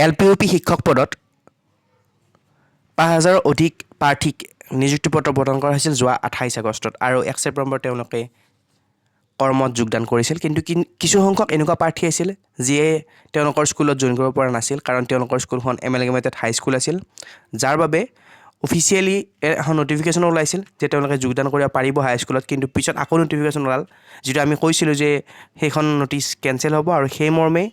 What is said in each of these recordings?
LPUP শিক্ষক পদত ৫,০০০ অধিক প্ৰাৰ্থীক নিযুক্তি পত্ৰ প্ৰদান কৰা হৈছিল যোৱা ২৮ আগষ্টত আৰু ১ ছেপ্টেম্বৰ তেওঁলোকে কৰ্মত যোগদান কৰিছিল। কিন্তু কিছু সংখ্যক এনেকুৱা প্ৰাৰ্থী আছিল যিয়ে তেওঁলোকৰ স্কুলত জইন কৰিব পৰা নাছিল, কাৰণ তেওঁলোকৰ স্কুলখন এমেলগেমেটেড হাইস্কুল আছিল, যাৰ বাবে অফিচিয়েলি এখন নটিফিকেশ্যন ওলাইছিল যে তেওঁলোকে যোগদান কৰিব পাৰিব হাইস্কুলত। কিন্তু পিছত আকৌ নটিফিকেশ্যন ওলাল, যিটো আমি কৈছিলোঁ যে সেইখন নটিচ কেঞ্চেল হ'ব, আৰু সেই মৰ্মে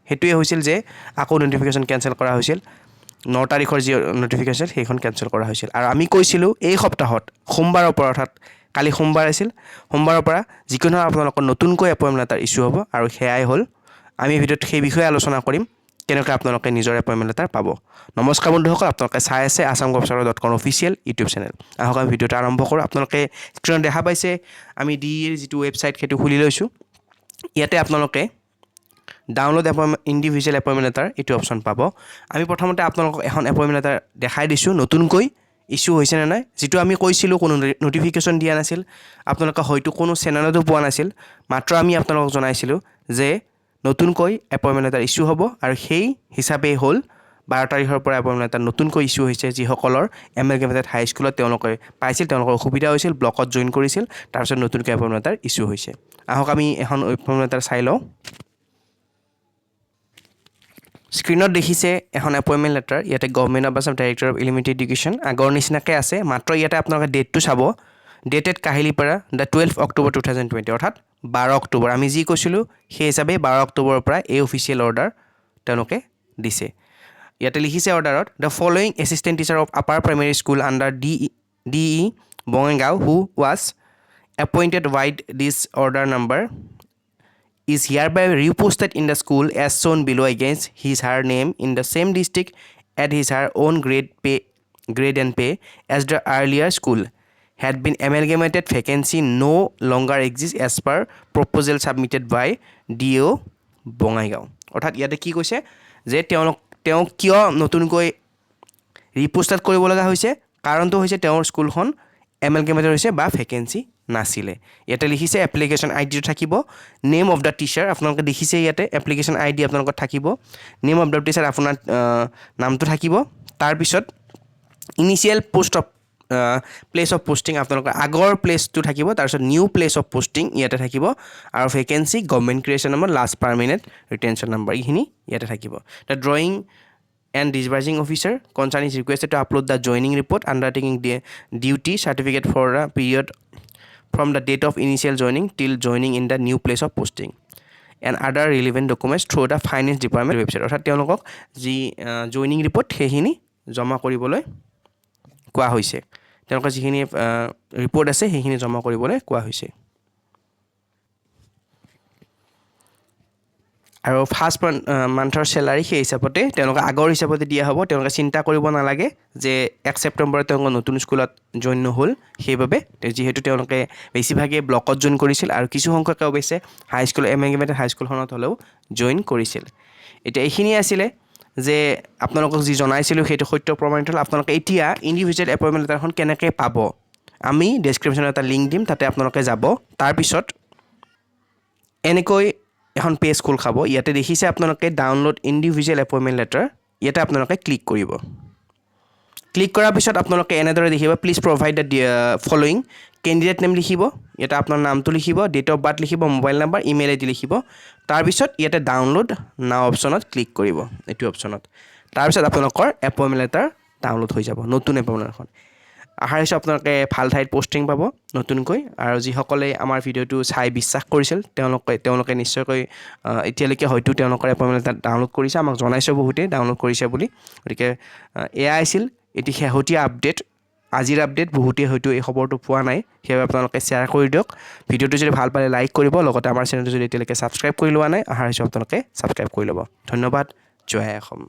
সেইটোৱে হৈছিল যে আকৌ নটিফিকেশ্যন কেঞ্চেল কৰা হৈছিল। ৯ তাৰিখৰ যি নটিফিকেশ্যন সেইখন কেঞ্চেল কৰা হৈছিল। আৰু আমি কৈছিলোঁ এই সপ্তাহত সোমবাৰৰ পৰা, অৰ্থাৎ কালি সোমবাৰ আছিল, সোমবাৰৰ পৰা যিকোনো আপোনালোকৰ নতুনকৈ এপইণ্টমেণ্ট লেটাৰ ইছ্যু হ'ব, আৰু সেয়াই হ'ল। আমি ভিডিঅ'ত সেই বিষয়ে আলোচনা কৰিম, কেনেকৈ আপোনালোকে নিজৰ এপইণ্টমেণ্ট লেটাৰ পাব। নমস্কাৰ বন্ধুসকল, আপোনালোকে চাই আছে assamgobserver.com অফিচিয়েল ইউটিউব চেনেল। আহক আমি ভিডিঅ'টো আৰম্ভ কৰোঁ। আপোনালোকে স্ক্ৰীণত দেখা পাইছে আমি ডিইৰ যিটো ৱেবছাইট সেইটো খুলি লৈছোঁ। ইয়াতে আপোনালোকে ডাউনলোড ইণ্ডিভিজুৱেল এপইণ্টমেণ্ট লেটাৰ এইটো অপশ্যন পাব। আমি প্ৰথমতে আপোনালোকক এখন এপইণ্টমেণ্ট লেটাৰ দেখাই দিছোঁ নতুনকৈ ইছ্যু হৈছে নে নাই, যিটো আমি কৈছিলোঁ কোনো নটিফিকেশ্যন দিয়া নাছিল, আপোনালোকে হয়তো কোনো চেনেলতো পোৱা নাছিল, মাত্ৰ আমি আপোনালোকক জনাইছিলোঁ যে নতুনকৈ এপইণ্টমেণ্ট লেটাৰ ইছ্যু হ'ব, আৰু সেই হিচাপেই হ'ল ১২ তাৰিখৰ পৰা এপইণ্টমেণ্ট লেটাৰ নতুনকৈ ইছ্যু হৈছে। যিসকলৰ এমেলগেমেটেড হাইস্কুলত তেওঁলোকে পাইছিল, তেওঁলোকৰ অসুবিধা হৈছিল, ব্লকত জইন কৰিছিল, তাৰপিছত নতুনকৈ এপইণ্টমেণ্ট লেটাৰ ইছ্যু হৈছে। আহক আমি এখন এপইণ্টমেণ্ট লেটাৰ চাই লওঁ। স্ক্ৰীণত দেখিছে এখন এপইণ্টমেণ্ট লেটাৰ, ইয়াতে government of Assam director of elementary education আগৰ নিচিনাকৈ আছে, মাত্ৰ ইয়াতে আপোনালোকে ডেটটো চাব। ডেটেড কাহিলীপাৰা দ্য 12 অক্টোবৰ 2020, অৰ্থাৎ ১২ অক্টোবৰ। আমি যি কৈছিলোঁ সেই হিচাপে ১২ অক্টোবৰৰ পৰা এই অফিচিয়েল অৰ্ডাৰ তেওঁলোকে দিছে। ইয়াতে লিখিছে অৰ্ডাৰত, the following assistant teacher of upper primary school under DE Bongaigaon who was appointed by this order number is hereby reposted in the school as shown below against his her name in the same district at his her own grade and pay as the earlier school had been amalgamated. Vacancy no longer exists as per proposal submitted by DO Bongaigaon. অৰ্থাৎ ইয়াতে কি কৈছে যে তেওঁ কিয় নতুনকৈ ৰিপোষ্টেড কৰিব লগা হৈছে, কাৰণটো হৈছে তেওঁৰ স্কুলখন এমেলগেমেটেড হৈছে বা ভেকেঞ্চি নাছিলে। ইয়াতে লিখিছে এপ্লিকেশ্যন আইডিটো থাকিব, নেম অফ দ্য টিচাৰ আপোনালোকে দেখিছে ইয়াতে এপ্লিকেশ্যন আইডি আপোনালোকৰ থাকিব, নেম অফ দ্য টিচাৰ আপোনাৰ নামটো থাকিব, তাৰপিছত ইনিচিয়েল প্লেচ অফ পষ্টিং আপোনালোকৰ আগৰ প্লেচটো থাকিব, তাৰপিছত নিউ প্লেচ অফ পষ্টিং ইয়াতে থাকিব, আৰু vacancy government creation number last permanent retention number এইখিনি ইয়াতে থাকিব। The drawing and discharging officer concerned is requested to upload the joining report undertaking the duty certificate for a period from the date of initial joining till joining in the new place of posting and other relevant documents through the finance department website। অৰ্থাৎ তেওঁলোকক যি joining report সেইখিনি জমা কৰিবলৈ কোৱা হৈছে, তেওঁলোকৰ যিখিনি ৰিপৰ্ট আছে সেইখিনি জমা কৰিবলৈ কোৱা হৈছে। আৰু ফাৰ্ষ্ট মান্থৰ চেলাৰী সেই হিচাপতে তেওঁলোকে আগৰ হিচাপতে দিয়া হ'ব। তেওঁলোকে চিন্তা কৰিব নালাগে যে ১ ছেপ্টেম্বৰত তেওঁলোকে নতুন স্কুলত জইন নহ'ল, সেইবাবে যিহেতু তেওঁলোকে বেছিভাগেই ব্লকত জইন কৰিছিল, আৰু কিছু সংখ্যকে অৱশ্যে হাইস্কুল এমেলগেমেটেড হাইস্কুলখনত হ'লেও জইন কৰিছিল। এতিয়া এইখিনি আছিলে যে আপোনালোকক যি জনাইছিলোঁ সেইটো সত্য প্ৰমাণিত হ'ল। আপোনালোকে এতিয়া ইণ্ডিভিজুৱেল এপইণ্টমেণ্ট লেটাৰখন কেনেকৈ পাব, আমি ডেছক্ৰিপশ্যনত এটা লিংক দিম, তাতে আপোনালোকে যাব। তাৰপিছত এনেকৈ এখন পেজ খোল খাব। ইয়াতে দেখিছে আপোনালোকে ডাউনলোড ইণ্ডিভিজুৱেল এপইণ্টমেণ্ট লেটাৰ, ইয়াতে আপোনালোকে ক্লিক কৰিব। ক্লিক কৰাৰ পিছত আপোনালোকে এনেদৰে দেখিব, please provide the following candidate name লিখিব, ইয়াতে আপোনাৰ নামটো লিখিব, ডেট অফ বাৰ্থ লিখিব, মোবাইল নাম্বাৰ, ইমেইল আইডি লিখিব। তাৰপিছত ইয়াতে ডাউনলোড নাও অপশ্যনত ক্লিক কৰিব, এইটো অপশ্যনত। তাৰপিছত আপোনালোকৰ এপইণ্টমেণ্ট লেটাৰ ডাউনলোড হৈ যাব, নতুন এপইণ্টমেণ্ট লেটাৰখন। আশা ৰাখিছোঁ আপোনালোকে ভাল ঠাইত পষ্টিং পাব নতুনকৈ, আৰু যিসকলে আমাৰ ভিডিঅ'টো চাই বিশ্বাস কৰিছিল তেওঁলোকে নিশ্চয়কৈ এতিয়ালৈকে হয়তো তেওঁলোকৰ এপইণ্টমেণ্ট লেটাৰ ডাউনলোড কৰিছে, আমাক জনাইছে বহুতেই ডাউনলোড কৰিছে বুলি। গতিকে এয়া আছিল এটি শেহতীয়া আপডেট, আজিৰ আপডেট। বহুতেই হয়তো এই খবৰটো পোৱা নাই, সেইবাবে আপোনালোকে শ্বেয়াৰ কৰি দিয়ক। ভিডিঅ'টো যদি ভাল পালে লাইক কৰিব, লগতে আমাৰ চেনেলটো যদি এতিয়ালৈকে ছাবস্ক্ৰাইব কৰি লোৱা নাই, আশা ৰাখিছোঁ আপোনালোকে ছাবস্ক্ৰাইব কৰি ল'ব। ধন্যবাদ। জয় অসম।